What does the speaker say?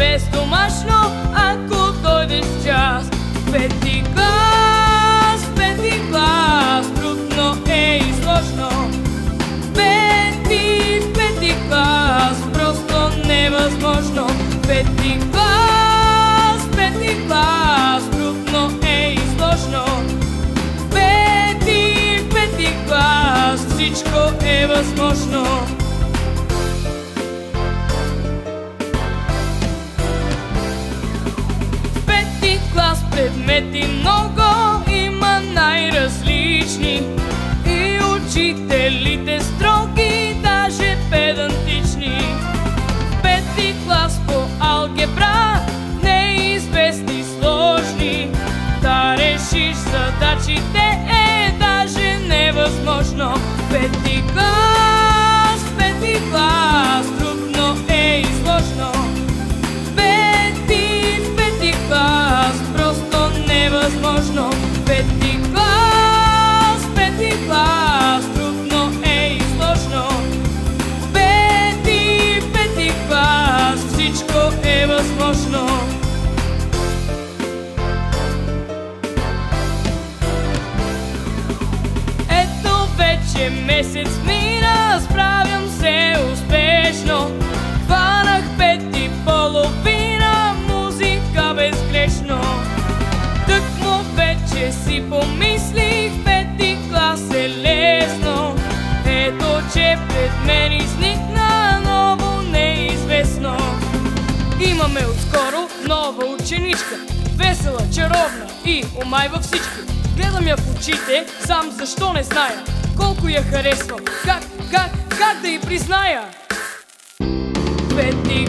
бездомашно, ако дойдеш в час. Пети клас, трудно е и сложно. Пети клас, просто невъзможно. Пети клас, трудно е и сложно. Пети клас, всичко е възможно. В пети клас предмети много има най-различни и учителите строги, даже педантични. В пети клас по алгебра неизвестни сложни, да решиш задачите е даже невъзможно. Пети клас, трудно е и сложно. Пети клас, просто невъзможно. Пети клас, трудно е и сложно. Пети клас, всичко е възможно. Ето вече месец мина, справям се успешно. Хванах 5:30, музика безгрешно. Тъкмо вече си помислих, пети клас е лесно. Ето че пред мен изникна ново неизвестно. Имаме отскоро нова ученичка, весела, чаровна и омайва всички. Гледам я в очите, сам защо не зная колко я харесвам, как да й призная. Пети